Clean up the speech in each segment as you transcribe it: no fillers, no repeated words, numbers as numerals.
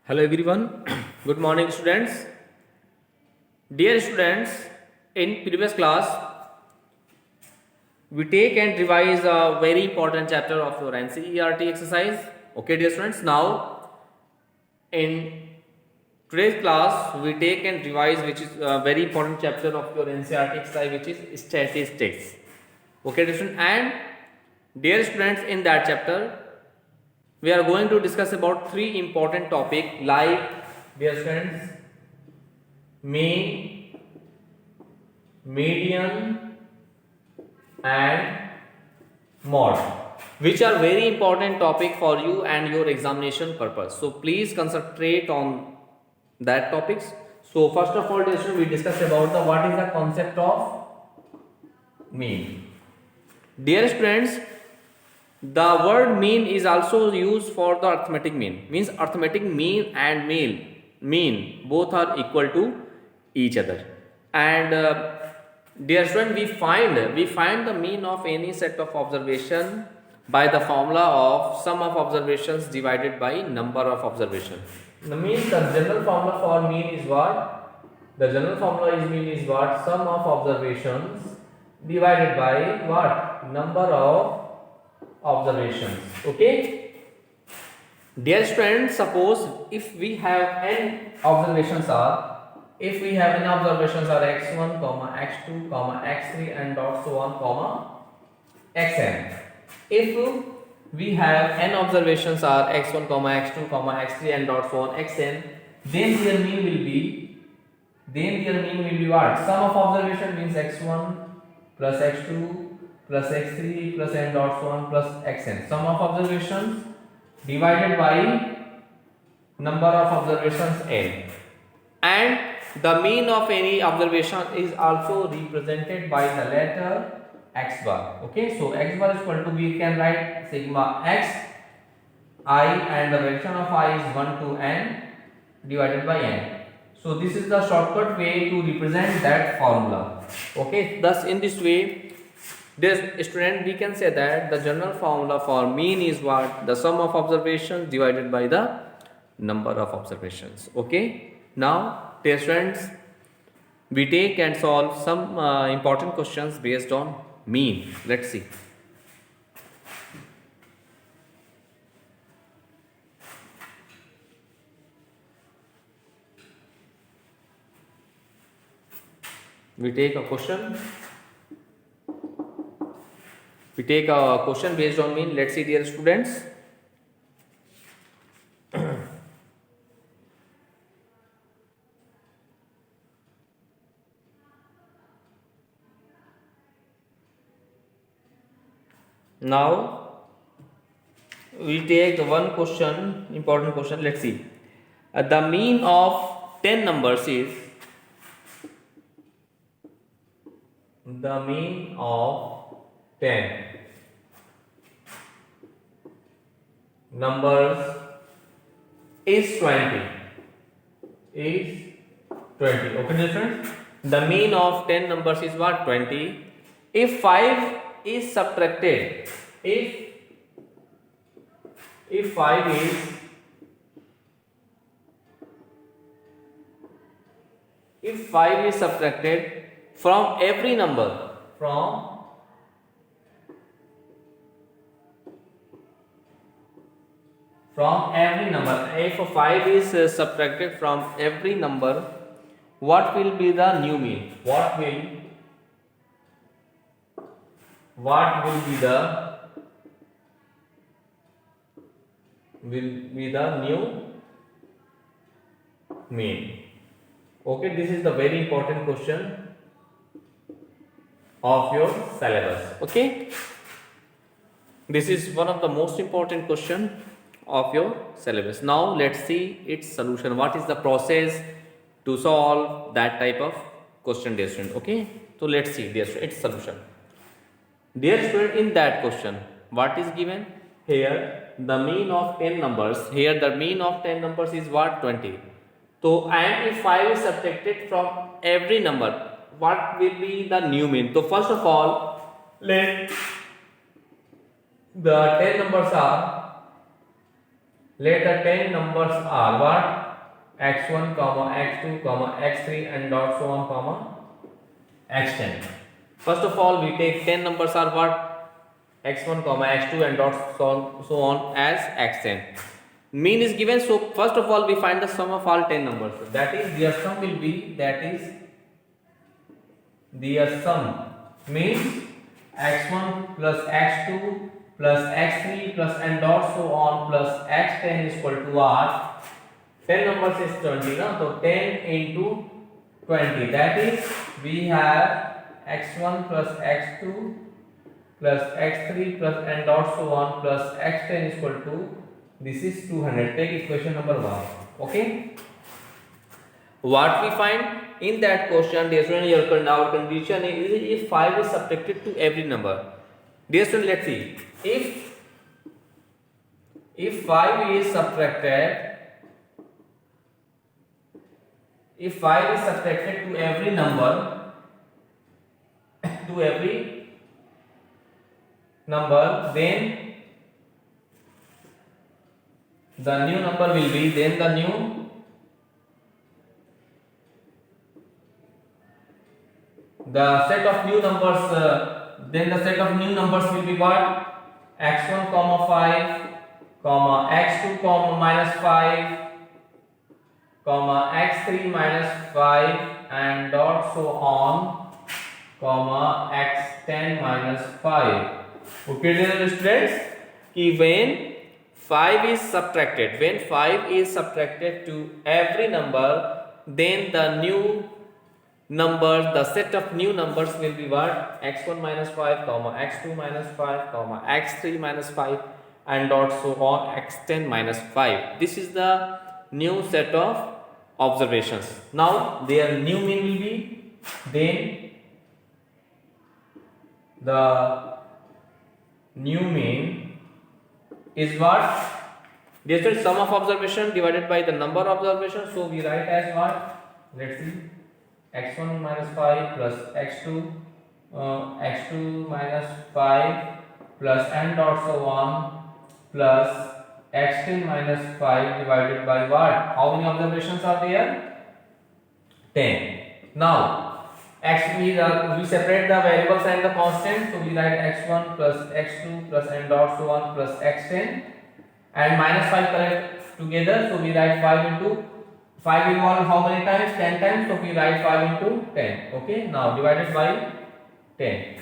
Hello everyone. Good morning students. Dear students, in previous class we take and revise a very important chapter of your NCERT exercise. Okay dear students, now in today's class we take and revise which is a very important chapter of your NCERT exercise, which is statistics. Okay dear students, and dear students, in that chapter we are going to discuss about three important topic like, dear students, mean, median and mode, which are very important topic for you and your examination purpose. So please concentrate on that topics. So first of all, we discuss about the what is the concept of mean. Dear students, the word mean is also used for the arithmetic mean. Means arithmetic mean and mean both are equal to each other. And dear student, we find the mean of any set of observation by the formula of sum of observations divided by number of observations. The means the general formula for mean is what? The general formula is mean is what? Sum of observations divided by what? Number of observations. Okay, dear students, suppose if we have n observations are x1 comma x2 comma x3 and dot so on comma xn. If we have n observations are x1 comma x2 comma x3 and dot so on xn, then their mean will be what? Sum of observation means x1 plus x2 plus x3 plus n dot so on plus xn. Sum of observations divided by number of observations n. And the mean of any observation is also represented by the letter x bar. Okay, so x bar is equal to, we can write sigma x I, and the variation of I is 1 to n divided by n. So this is the shortcut way to represent that formula. Okay, thus in this way, dear student, we can say that the general formula for mean is what? The sum of observations divided by the number of observations. Okay, now dear students, we take and solve some important questions based on mean. Let's see. We take a question based on mean. Let's see, dear students. Now we take one question, important question. Let's see. The mean of 10 numbers is the mean of 10 numbers is 20. Okay, dear friends, the mean of 10 numbers is what? 20. If 5 is subtracted, if 5 is subtracted from every number, if 5 is subtracted from every number, what will be the new mean? What will be the new mean? Okay, this is the very important question of your syllabus. Okay, this is one of the most important question of your syllabus. Now let's see its solution. What is the process to solve that type of question, dear student? Okay, so let's see, dear student, its solution. Dear student, in that question, what is given here? The mean of 10 numbers. Here the mean of 10 numbers is what? 20. So, and if 5 is subtracted from every number, what will be the new mean? So first of all, let the 10 numbers are Let the 10 numbers are what? X1, comma x2, comma x3 and dot so on, comma x10. First of all, we take 10 numbers are what? X1, comma x2 and dot so on as x10. Mean is given, so first of all we find the sum of all 10 numbers. That is, their sum will be, that is their sum means x1 plus x2 plus x3 plus and dot so on plus x10 is equal to what? 10 numbers is 20, no? So 10 into 20, that is, we have x1 plus x2 plus x3 plus and dot so on plus x10 is equal to, this is 200. Take equation number 1. Okay. What we find in that question, dear student, our condition is if 5 is subtracted to every number. Dear student, let's see. If 5 is subtracted, if 5 is subtracted to every number, then the new number will be, then the set of new numbers will be what? X1 comma 5 comma x2 comma minus 5 comma x3 minus 5 and dot so on comma x10 minus 5. Okay, dear students, when 5 is subtracted to every number, then the new number, the set of new numbers will be what? X1 minus 5 comma x2 minus 5 comma x3 minus 5 and dot so on x10 minus 5. This is the new set of observations. Now their new mean will be, then the new mean is what? This is sum of observation divided by the number of observations. So we write as what? Let's see, x1 minus 5 plus x2 minus 5 plus n dot so on plus x10 minus 5 divided by what? How many observations are there? 10. Now we separate the variables and the constant, so we write x1 plus x2 plus n dot so on plus x10 and minus 5 collect together, so we write 5 into 5 involved how many times? 10 times, so we write 5 into 10. Okay, now divided by 10.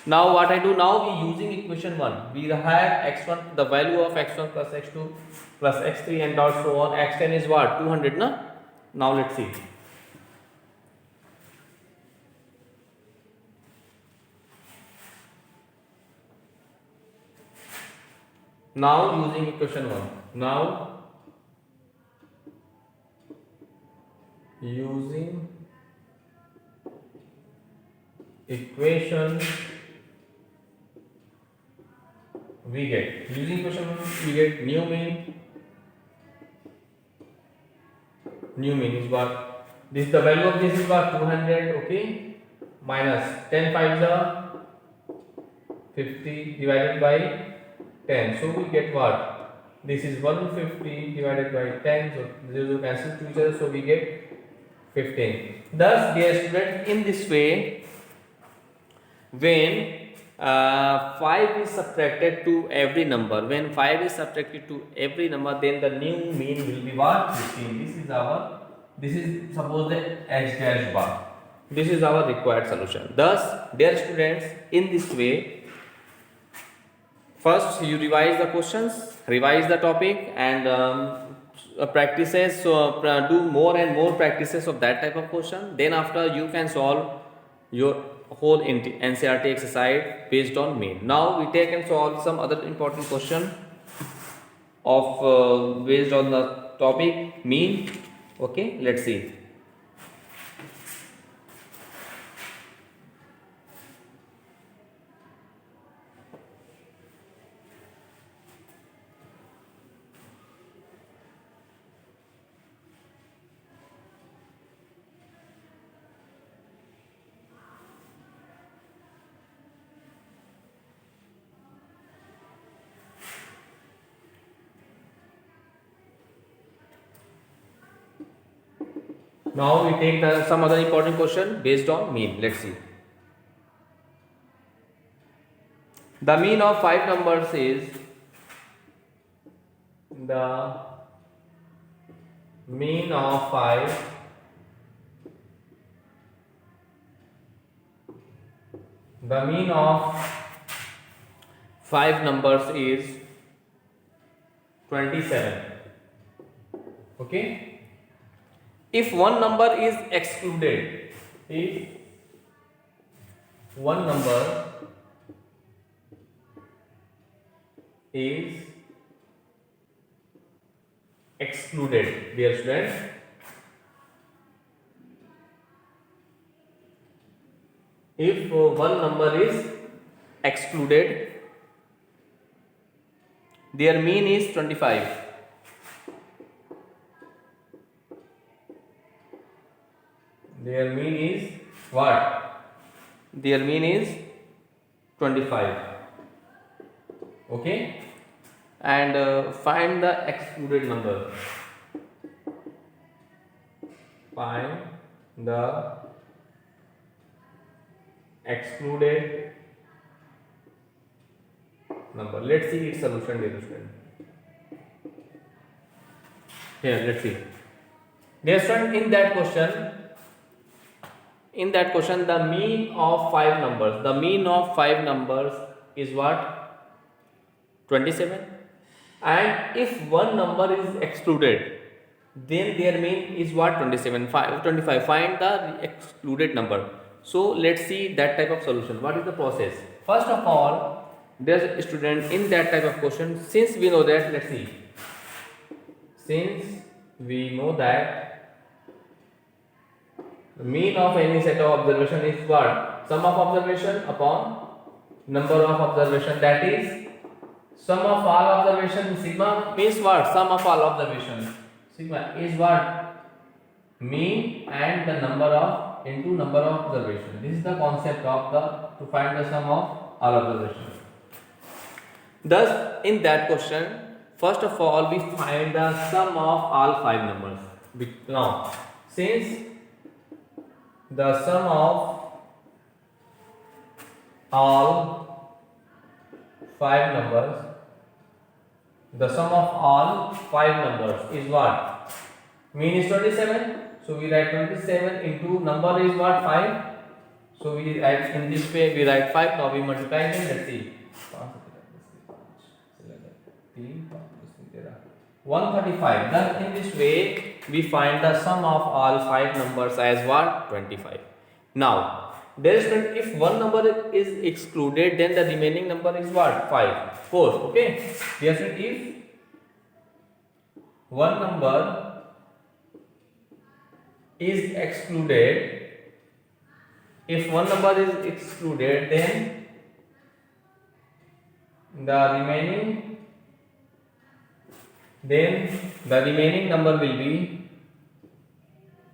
Now what I do now, we using equation 1, we have x1, the value of x1 plus x2 plus x3 and dot so on, x10 is what? 200, na? Now let's see. Now using equation 1, now using equation we get new mean is what? This, the value of this is what? 200. Okay, minus 10 5 50 divided by 10, so we get what? This is 150 divided by 10, so 0 cancel to each other, so we get 15. Thus, dear students, in this way, when 5 is subtracted to every number, then the new mean will be what? 15. This is suppose the x dash bar. This is our required solution. Thus, dear students, in this way, first you revise the questions, revise the topic, and practices. So do more and more practices of that type of question. Then after, you can solve your whole NCERT exercise based on mean. Now we take and solve some other important question of based on the topic mean. Okay, let's see. Now we take some other important question based on mean. Let's see. The mean of 5 numbers is the mean of 5 the mean of 5 numbers is 27. Okay. If one number is excluded, if one number is excluded, dear students, if one number is excluded, their mean is 25. Their mean is what? Their mean is 25. Okay. And find the excluded number. Find the excluded number. Let's see its solution, dear student. Here, let's see. Dear student, in that question, the mean of 5 numbers. The mean of 5 numbers is what? 27. And if one number is excluded, then their mean is what? 25. Find the excluded number. So let's see that type of solution. What is the process? First of all, there's a student in that type of question. Since we know that, let's see. Since we know that the mean of any set of observation is what? Sum of observation upon number of observation. That is sum of all observation. Sigma means what? Sum of all observation. Sigma is what? Mean and the number of into number of observation. This is the concept of to find the sum of all observation. Thus, in that question, first of all, we find the sum of all 5 numbers. Now, since the sum of all 5 numbers, the sum of all 5 numbers is what? Mean is 27. So we write 27 into number is what? 5. So we write in this way, we write 5. Now we multiply them. Let's see. 135. Then in this way we find the sum of all 5 numbers as what? 25. Now, if one number is excluded, then the remaining number is what? 5. 4. Okay. Yes, if one number is excluded, then the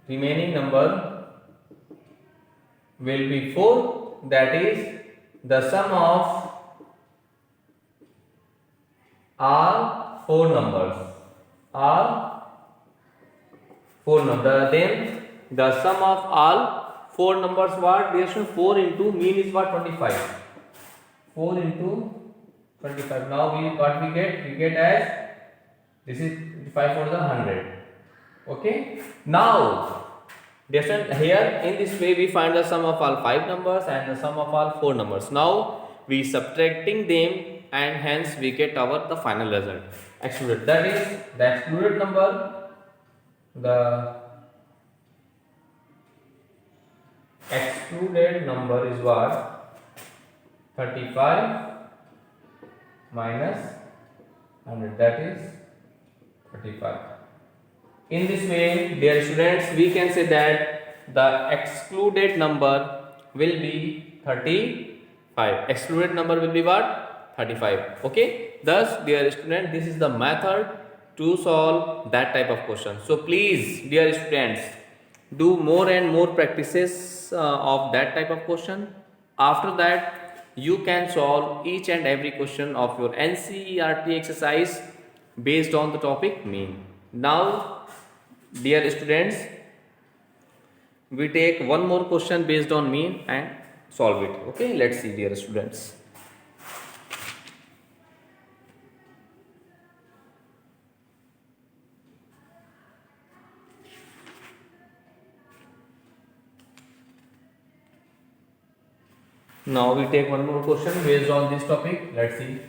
remaining number will be 4. That is the sum of all 4 numbers. Then the sum of all 4 numbers what? There should 4 into mean is what? 25. 4 into 25. Now what we get? We get as this is 5 for the 100. Okay. Now, here in this way we find the sum of all 5 numbers and the sum of all 4 numbers. Now we subtracting them and hence we get the final result. Excluded. That is the excluded number. The excluded number is what? 35 minus 100. That is 35. In this way, dear students, we can say that the excluded number will be 35. Excluded number will be what? 35. Okay. Thus, dear student, this is the method to solve that type of question. So please, dear students, do more and more practices of that type of question. After that, you can solve each and every question of your NCERT exercise based on the topic mean. Now, dear students, we take one more question based on mean and solve it. Okay, let's see, dear students. Now we take one more question based on this topic. Let's see.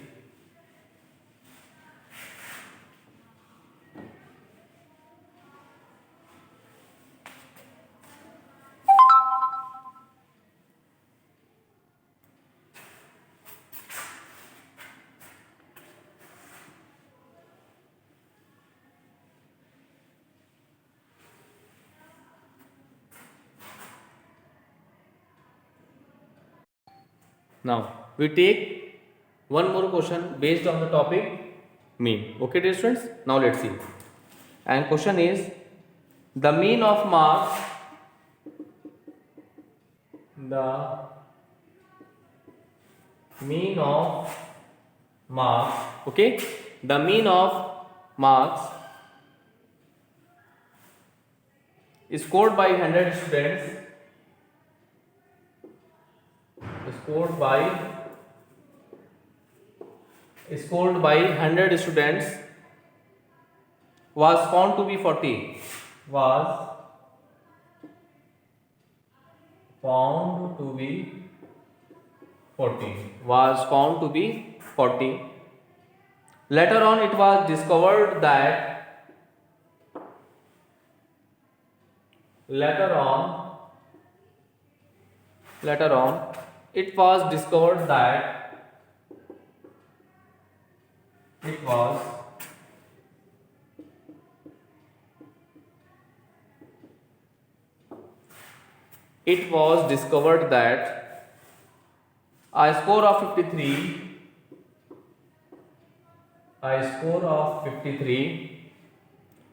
Now we take one more question based on the topic mean. Okay, dear students. Now let's see. And question is the mean of marks. The mean of marks. Okay. The mean of marks is scored by 100 students. Scored by 100 students was found to be 40. Was found to be 40. Was found to be 40. Later on, it was discovered that later on it was discovered that it was discovered that a score of 53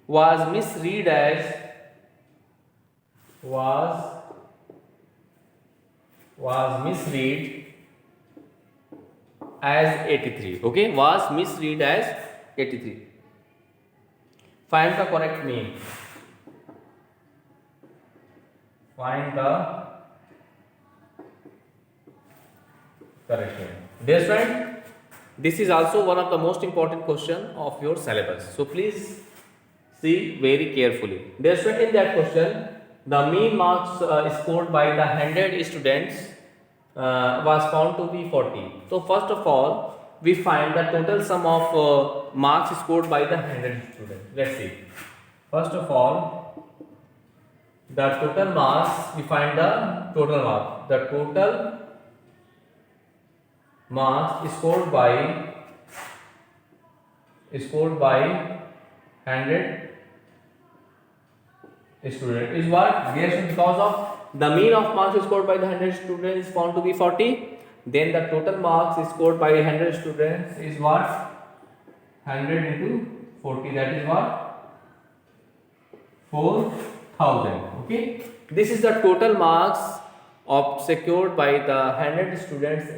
was misread as 83. Okay, was misread as 83. Find the correct mean. Find the correct mean. Dear friend, this is also one of the most important question of your syllabus. So please see very carefully. Dear friend, in that question, the mean marks scored by the 100 students was found to be 40. So first of all, we find the total sum of marks scored by the 100 students. Let's see. First of all, the total marks, we find the total mark. The total marks scored by 100 student is what? Yes, because of the mean of marks scored by the 100 students is found to be 40. Then the total marks scored by 100 students is what? 100 into 40. That is what? 4000. Okay. This is the total marks secured by the 100 students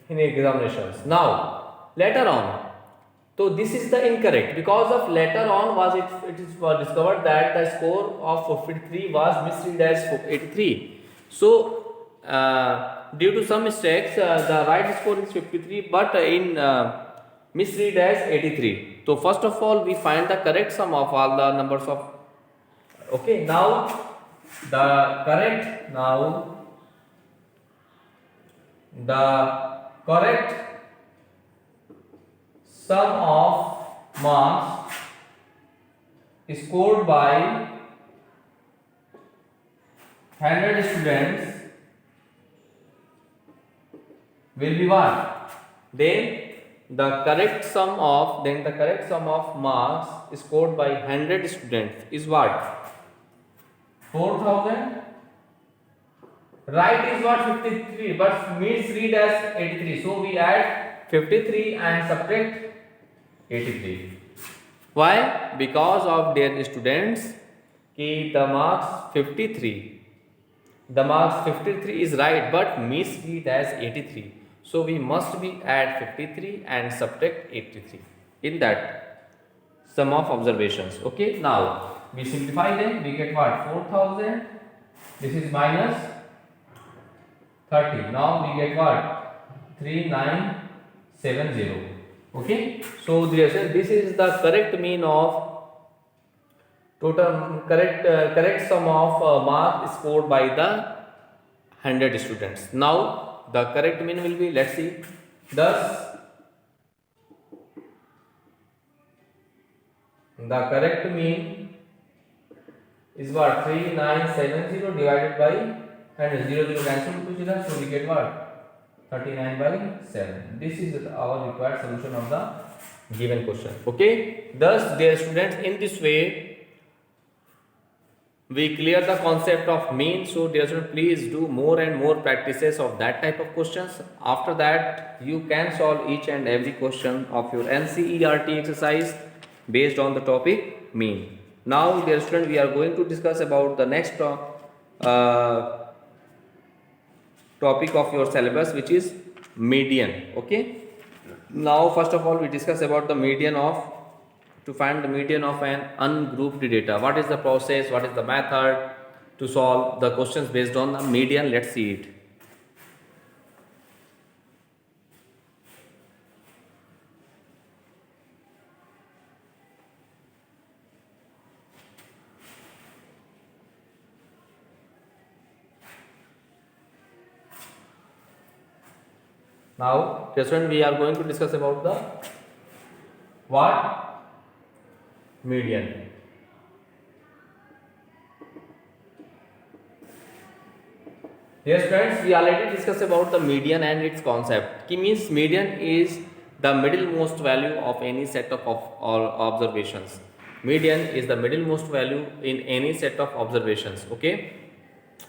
in examinations. Now later on. So this is the incorrect, because of later on it was discovered that the score of 53 was misread as 83. So due to some mistakes, the right score is 53, but in misread as 83. So first of all, we find the correct sum of all the numbers of. Okay, now the correct sum of marks scored by 100 students will be what? Then the correct sum of marks scored by 100 students is what? 4000. Right is what? 53, but misread as 83. So we add 53 and subtract 83. Why? Because of their students the marks 53 is right, but misread as 83. So we must be add 53 and subtract 83 in that sum of observations. Okay, now We simplify them, we get what? 4000. This is minus 30. Now we get what? 3970. Okay. So this is the correct mean of total correct sum of mark scored by the 100 students. Now the correct mean will be, let's see. Thus the correct mean is what? 3970 divided by 100. 0 cancel to each other, so we get what? 39 by 7. This is our required solution of the given question. Okay. Thus, dear students, in this way we clear the concept of mean. So dear students, please do more and more practices of that type of questions. After that, you can solve each and every question of your NCERT exercise based on the topic mean. Now dear students, we are going to discuss about the next topic of your syllabus, which is median. Okay. Now first of all, we discuss about the median of, to find the median of an ungrouped data. What is the process, what is the method to solve the questions based on the median? Let's see it. Now, students, we are going to discuss about the what? Median. Yes friends, we already discussed about the median and its concept. It means median is the middlemost value of any set of observations. Median is the middlemost value in any set of observations. Okay,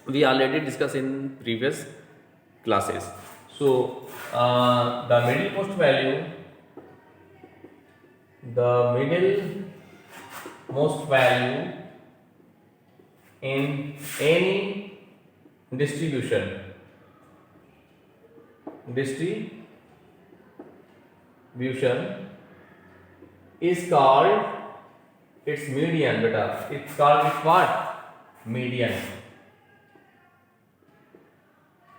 we already discussed in previous classes. So the middlemost value in any distribution is called its median. Beta, it's called its what? Median.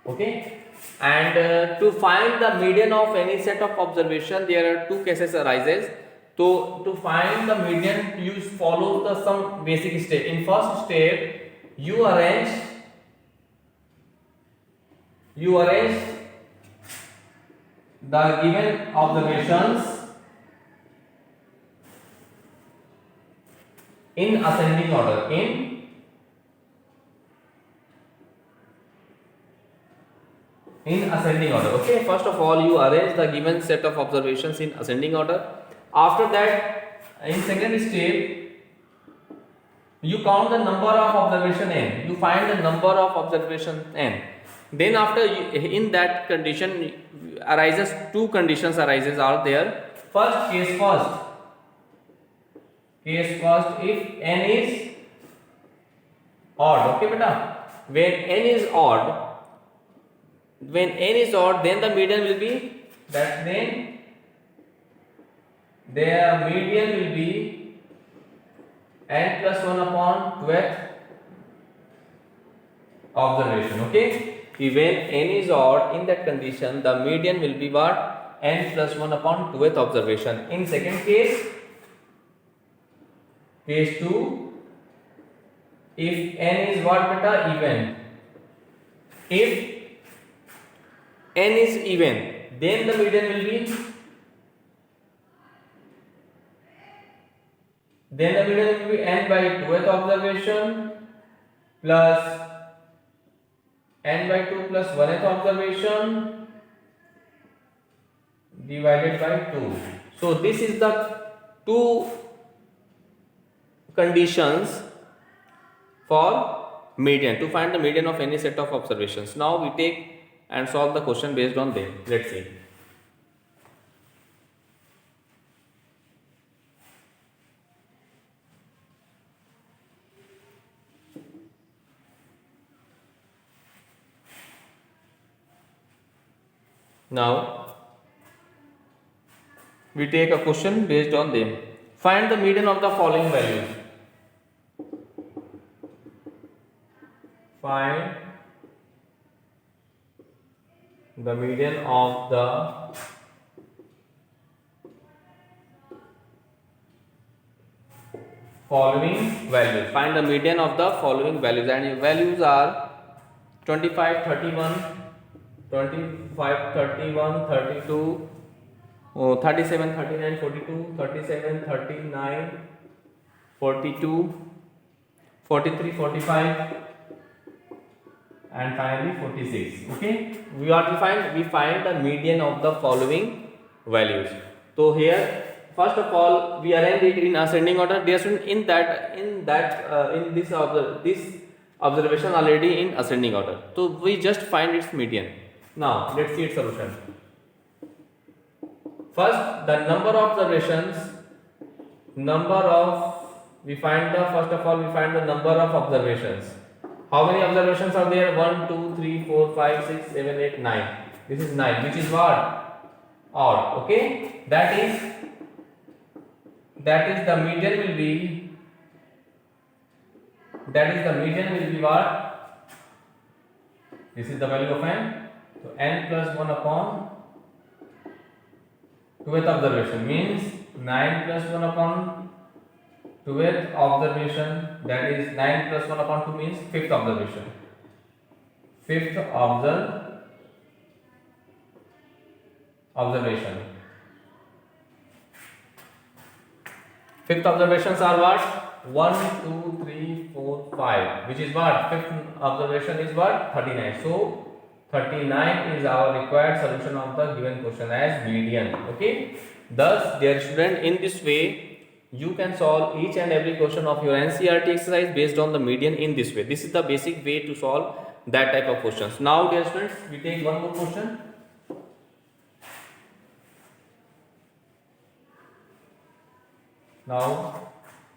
Okay. And to find the median of any set of observation, there are two cases arises. So to find the median, you follow the some basic step. In first step, you arrange the given observations in ascending order. In ascending order. Okay, first of all, you arrange the given set of observations in ascending order. After that, in second step, you count the number of observation n. You find the number of observation n. Then after in that condition arises two conditions arises are there. First, case first, if n is odd. Okay, beta. When n is odd, then the median will be, that then their median will be n plus 1 upon 12th observation. Okay, when n is odd, in that condition the median will be what? N plus 1 upon 12th observation. In second case, case 2, if n is what, beta? Even. If n is even, then the median will be n by 12th observation plus n by 2 plus 1th observation divided by 2. So this is the two conditions for median, to find the median of any set of observations. Now we take and solve the question based on them. Let's see. Now we take a question based on them. Find the median of the following values. find the median of the following values. Find the median of the following values, and your values are 25, 31, 25, 31, 32, 37, 39, 42, 37, 39, 42, 43, 45, and finally 46. Okay, we find the median of the following values. So here, first of all, we arrange it in ascending order. Dear student, in this observation already in ascending order. So we just find its median. Now let's see its solution. First, the number of observations. We find the number of observations. How many observations are there? 1, 2, 3, 4, 5, 6, 7, 8, 9. This is 9, which is what? Odd. Okay, that is the median will be. What? This is the value of n. So n plus 1 upon 12th observation means 9 plus 1 upon 12th observation, that is 9 plus 1 upon 2 means 5th observation. Fifth observations are what? 1, 2, 3, 4, 5, which is what? Fifth observation is what? 39. So 39 is our required solution of the given question as median. Okay. Thus, dear student, in this way you can solve each and every question of your NCERT exercise based on the median in this way. This is the basic way to solve that type of questions. Now, dear students, we take one more question. Now,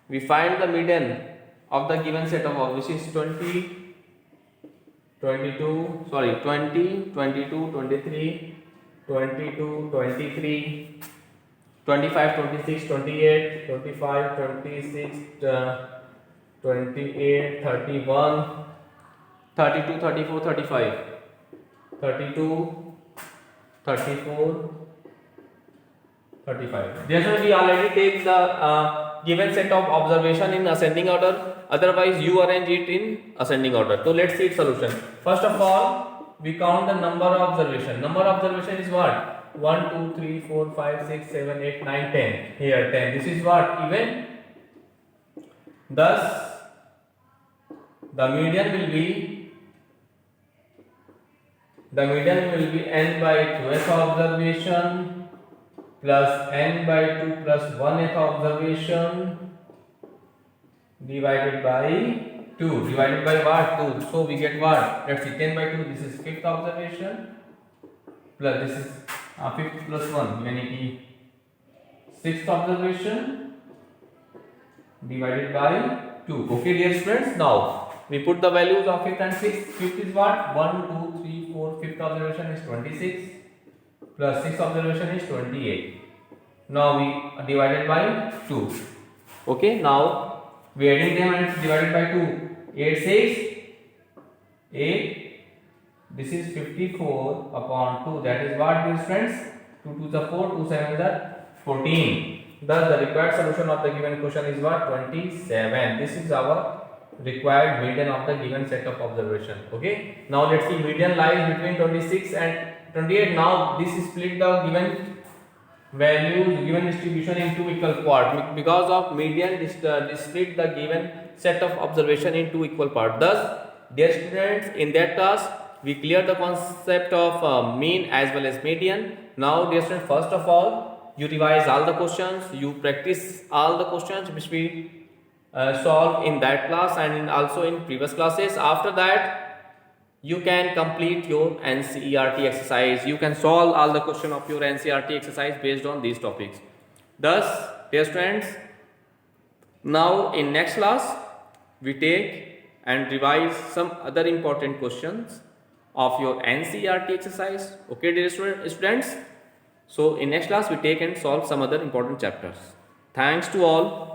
we find the median of the given set of which is 20, 22, 23, 25, 26, 28, 25, 26, 28, 31, 32, 34, 35, 32, 34, 35. Therefore, we already take the given set of observation in ascending order. Otherwise, you arrange it in ascending order. So let's see its solution. First of all, we count the number of observation. Number of observation is what? 1, 2, 3, 4, 5, 6, 7, 8, 9, 10. Here 10. This is what? Even. Thus, the median will be n by 12th observation plus n by 2 plus 1th observation divided by 2. Divided by what? 2. So we get what? Let's see, 10 by 2. This is 5th observation plus this is 5th plus 1, meaning 6th observation divided by 2. Okay, dear students. Now we put the values of 5th and 6th. 5th is what? 1, 2, 3, 4. 5th observation is 26 plus 6th observation is 28. Now we divided by 2. Okay, now we adding them and it's divided by 2. 8 6 8. This is 54 upon 2. That is what, dear friends? 2 to the 4, 2 7 the 14. Thus the required solution of the given question is what? 27. This is our required median of the given set of observation. Okay. Now let's see, median lies between 26 and 28. Now this is split the given values, given distribution in two equal parts. Because of median, this split the given set of observation in two equal parts. Thus, dear students, in that class we clear the concept of mean as well as median. Now, dear students, first of all, you revise all the questions, you practice all the questions which we solved in that class and also in previous classes. After that, you can complete your NCERT exercise. You can solve all the questions of your NCERT exercise based on these topics. Thus, dear students, now in next class we take and revise some other important questions of your NCERT exercise. Okay, dear students. So in next class we take and solve some other important chapters. Thanks to all.